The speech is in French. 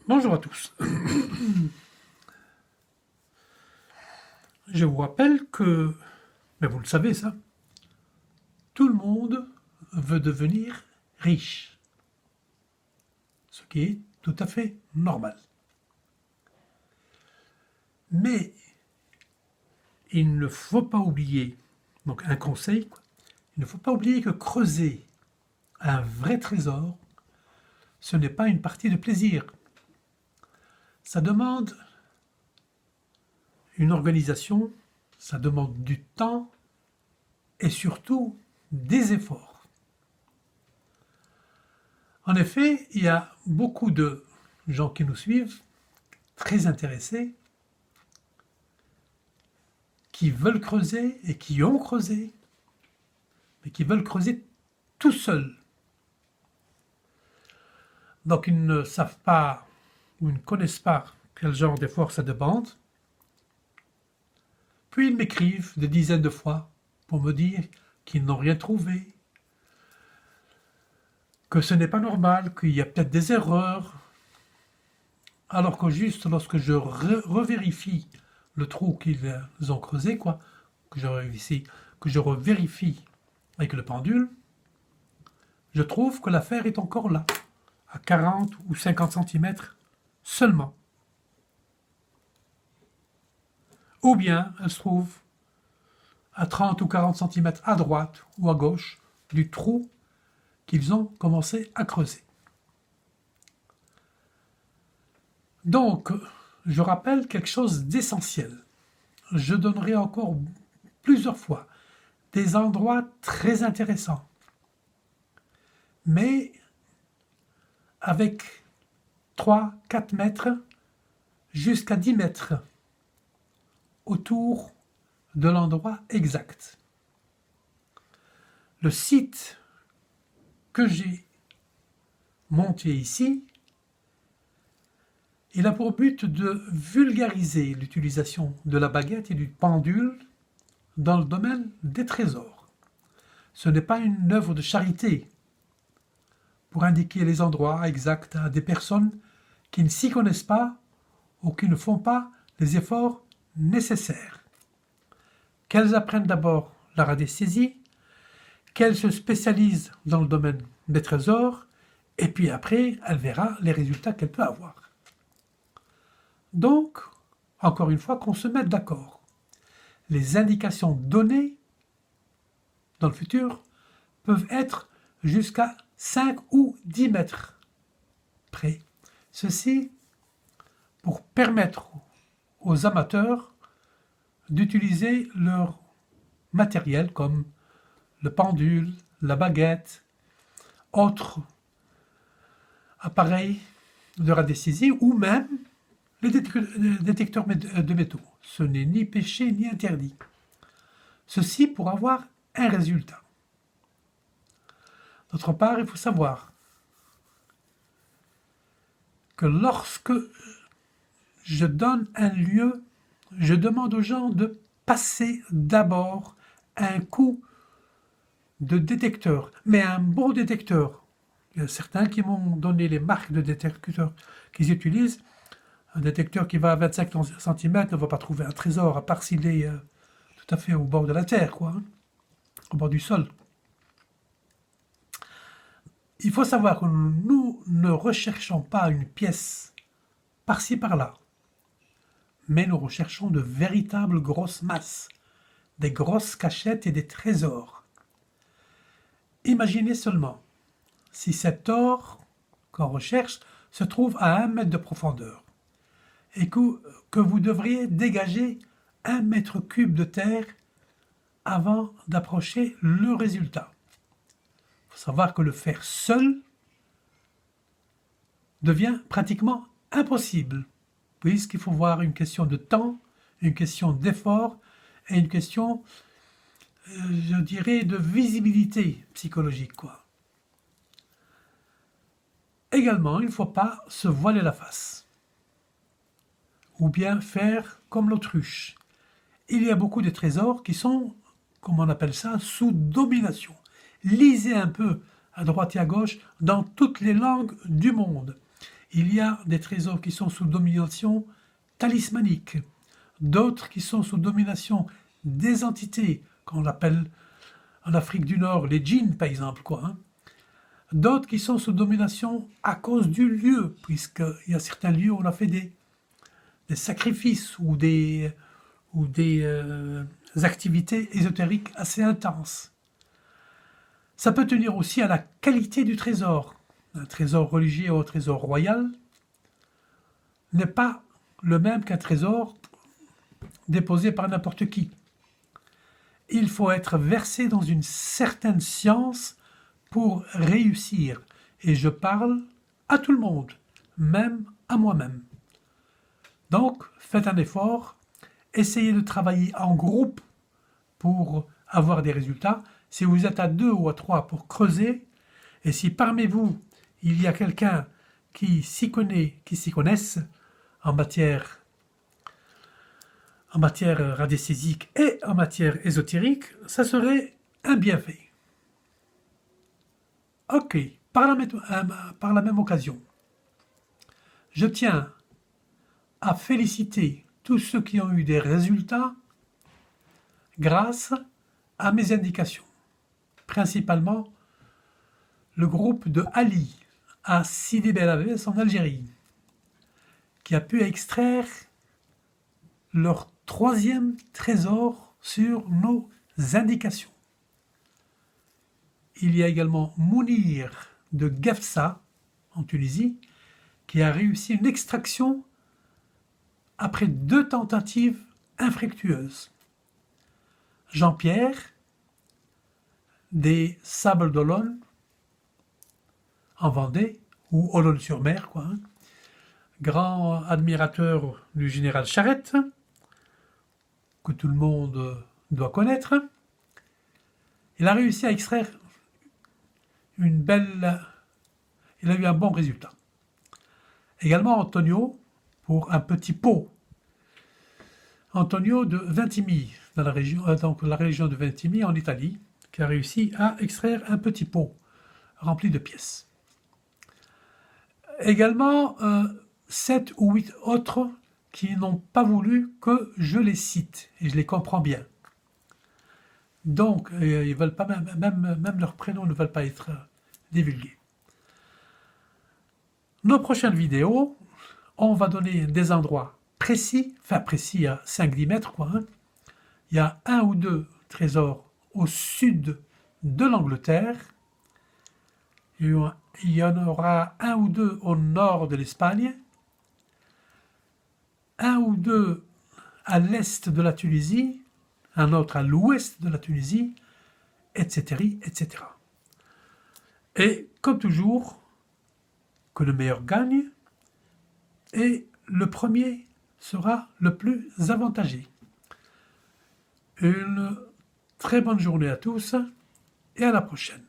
Bonjour à tous. Je vous rappelle que, mais vous le savez ça, tout le monde veut devenir riche, ce qui est tout à fait normal. Mais il ne faut pas oublier, donc un conseil, il ne faut pas oublier que creuser un vrai trésor, ce n'est pas une partie de plaisir. Ça demande une organisation, ça demande du temps et surtout des efforts. En effet, il y a beaucoup de gens qui nous suivent, très intéressés, qui veulent creuser et qui ont creusé, mais qui veulent creuser tout seuls. Donc ils ne savent pas ou ils ne connaissent pas quel genre d'effort ça demande. Puis ils m'écrivent des dizaines de fois pour me dire qu'ils n'ont rien trouvé, que ce n'est pas normal, qu'il y a peut-être des erreurs, alors que juste lorsque je revérifie le trou qu'ils ont creusé, que je revérifie avec le pendule, je trouve que l'affaire est encore là, à 40 ou 50 centimètres seulement. Ou bien elle se trouve à 30 ou 40 centimètres à droite ou à gauche du trou qu'ils ont commencé à creuser. Donc, je rappelle quelque chose d'essentiel. Je donnerai encore plusieurs fois des endroits très intéressants, mais avec 3, 4 mètres jusqu'à 10 mètres autour de l'endroit exact. Le site que j'ai monté ici, il a pour but de vulgariser l'utilisation de la baguette et du pendule dans le domaine des trésors. Ce n'est pas une œuvre de charité pour indiquer les endroits exacts à des personnes qui ne s'y connaissent pas ou qui ne font pas les efforts nécessaires. Qu'elles apprennent d'abord la radiesthésie, qu'elles se spécialisent dans le domaine des trésors, et puis après, elle verra les résultats qu'elle peut avoir. Donc, encore une fois, qu'on se mette d'accord. Les indications données dans le futur peuvent être jusqu'à 5 ou 10 mètres près. Ceci pour permettre aux amateurs d'utiliser leur matériel comme le pendule, la baguette, autres appareils de radiesthésie ou même les détecteurs de métaux. Ce n'est ni péché ni interdit. Ceci pour avoir un résultat. D'autre part, il faut savoir que lorsque je donne un lieu, je demande aux gens de passer d'abord un coup de détecteur, mais un bon détecteur. Il y a certains qui m'ont donné les marques de détecteurs qu'ils utilisent. Un détecteur qui va à 25 cm ne va pas trouver un trésor, à part s'il est tout à fait au bord de la terre, au bord du sol. Il faut savoir que nous ne recherchons pas une pièce par-ci par-là, mais nous recherchons de véritables grosses masses, des grosses cachettes et des trésors. Imaginez seulement si cet or qu'on recherche se trouve à 1 mètre de profondeur et que vous devriez dégager 1 mètre cube de terre avant d'approcher le résultat. Il faut savoir que le faire seul devient pratiquement impossible, puisqu'il faut voir une question de temps, une question d'effort et une question, je dirais, de visibilité psychologique, Également, il ne faut pas se voiler la face, ou bien faire comme l'autruche. Il y a beaucoup de trésors qui sont, comme on appelle ça, sous domination. Lisez un peu à droite et à gauche dans toutes les langues du monde. Il y a des trésors qui sont sous domination talismanique, d'autres qui sont sous domination des entités, qu'on appelle en Afrique du Nord les djinns par exemple, D'autres qui sont sous domination à cause du lieu, puisqu'il y a certains lieux où on a fait des sacrifices ou des activités ésotériques assez intenses. Ça peut tenir aussi à la qualité du trésor. Un trésor religieux ou un trésor royal n'est pas le même qu'un trésor déposé par n'importe qui. Il faut être versé dans une certaine science pour réussir. Et je parle à tout le monde, même à moi-même. Donc, faites un effort, essayez de travailler en groupe pour avoir des résultats. Si vous êtes à 2 ou à 3 pour creuser, et si parmi vous, il y a quelqu'un qui s'y connaisse en matière radiesthésique et en matière ésotérique, ça serait un bienfait. Ok, par la même occasion, je tiens à féliciter tous ceux qui ont eu des résultats grâce à mes indications, principalement le groupe de Ali à Sidi Bel Abbès en Algérie, qui a pu extraire leur 3e trésor sur nos indications. Il y a également Mounir de Gefsa, en Tunisie, qui a réussi une extraction après 2 tentatives infructueuses. Jean-Pierre, des Sables d'Olonne, en Vendée, ou Olonne-sur-Mer, grand admirateur du général Charette, que tout le monde doit connaître. Il a réussi à extraire il a eu un bon résultat. Également Antonio, pour un petit pot. Antonio de Vintimille, dans la région de Vintimille en Italie, qui a réussi à extraire un petit pot rempli de pièces. Également 7 ou 8 autres qui n'ont pas voulu que je les cite, et je les comprends bien. Donc, ils veulent pas même leurs prénoms ne veulent pas être divulgués. Nos prochaines vidéos, on va donner des endroits précis à 5-10 mètres, Il y a 1 ou 2 trésors au sud de l'Angleterre. Il y en aura 1 ou 2 au nord de l'Espagne, 1 ou 2 à l'est de la Tunisie, un autre à l'ouest de la Tunisie, etc., etc. Et comme toujours, que le meilleur gagne, et le premier sera le plus avantagé. Une très bonne journée à tous, et à la prochaine.